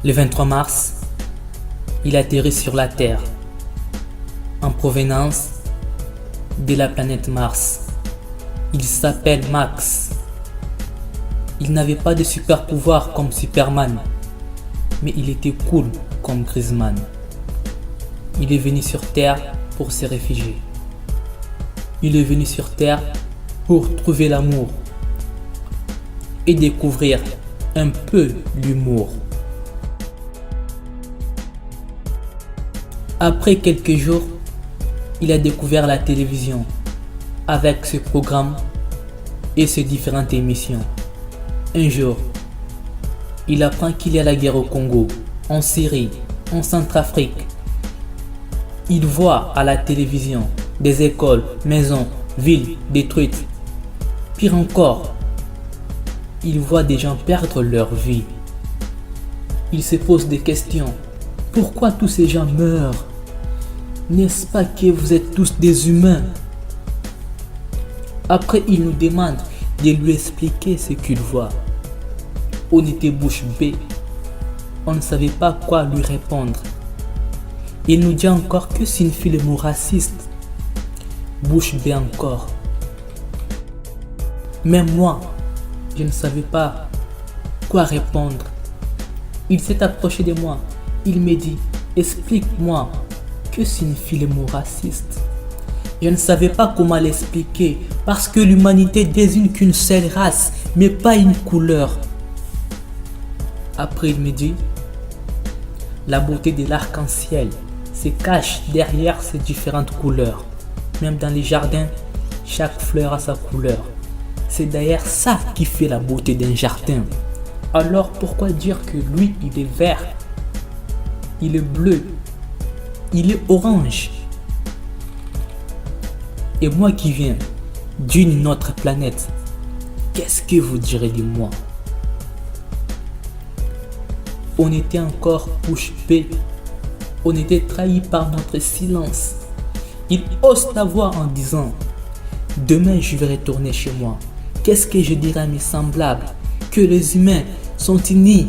Le 23 mars, il atterrit sur la Terre, en provenance de la planète Mars. Il s'appelle Max. Il n'avait pas de super pouvoir comme Superman, mais il était cool comme Griezmann. Il est venu sur Terre pour se réfugier. Il est venu sur Terre pour trouver l'amour et découvrir un peu l'humour. Après quelques jours, il a découvert la télévision avec ses programmes et ses différentes émissions. Un jour, il apprend qu'il y a la guerre au Congo, en Syrie, en Centrafrique. Il voit à la télévision des écoles, maisons, villes détruites. Pire encore, il voit des gens perdre leur vie. Il se pose des questions. Pourquoi tous ces gens meurent? N'est-ce pas que vous êtes tous des humains? Après, il nous demande de lui expliquer ce qu'il voit. On était bouche bée. On ne savait pas quoi lui répondre. Il nous dit encore que c'est une fille le mot raciste. Bouche bée encore. Même moi, je ne savais pas quoi répondre. Il s'est approché de moi. Il me dit, explique-moi que signifie le mot raciste. Je ne savais pas comment l'expliquer parce que l'humanité désigne qu'une seule race, mais pas une couleur. Après, il me dit, la beauté de l'arc-en-ciel se cache derrière ces différentes couleurs. Même dans les jardins, chaque fleur a sa couleur. C'est d'ailleurs ça qui fait la beauté d'un jardin. Alors pourquoi dire que lui, il est vert? Il est bleu, il est orange. Et moi qui viens d'une autre planète, qu'est-ce que vous direz de moi? On était encore bouche bée. On était trahi par notre silence. Il hausse ta voix en disant, demain je vais retourner chez moi. Qu'est-ce que je dirai à mes semblables? Que les humains sont unis,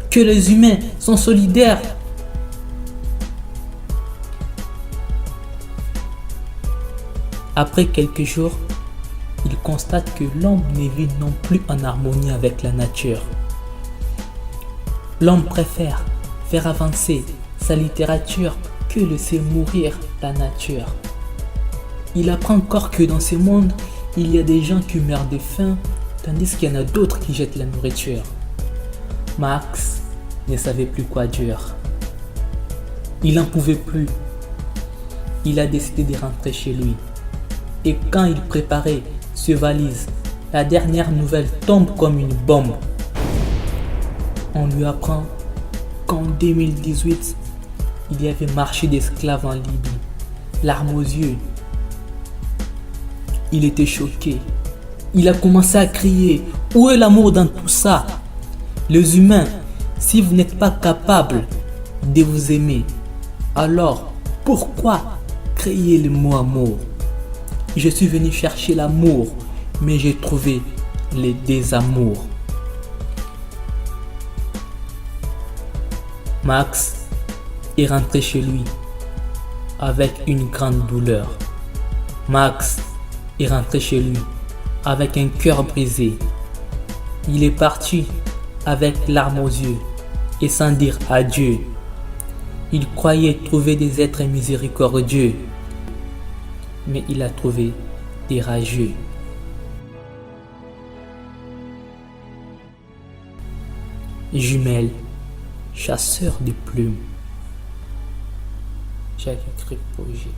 que les humains sont solidaires. Après quelques jours, il constate que l'homme ne vit non plus en harmonie avec la nature. L'homme préfère faire avancer sa littérature que laisser mourir la nature. Il apprend encore que dans ce monde, il y a des gens qui meurent de faim, tandis qu'il y en a d'autres qui jettent la nourriture. Max ne savait plus quoi dire. Il n'en pouvait plus. Il a décidé de rentrer chez lui. Et quand il préparait ses valises, la dernière nouvelle tombe comme une bombe. On lui apprend qu'en 2018, il y avait marché d'esclaves en Libye, larmes aux yeux. Il était choqué. Il a commencé à crier, où est l'amour dans tout ça? Les humains, si vous n'êtes pas capables de vous aimer, alors pourquoi créer le mot amour? Je suis venu chercher l'amour, mais j'ai trouvé le désamour. Max est rentré chez lui avec une grande douleur. Max est rentré chez lui avec un cœur brisé. Il est parti avec larmes aux yeux et sans dire adieu. Il croyait trouver des êtres miséricordieux, mais il a trouvé des rageux. Jumelles, chasseur de plumes. Jacques Cric Projet.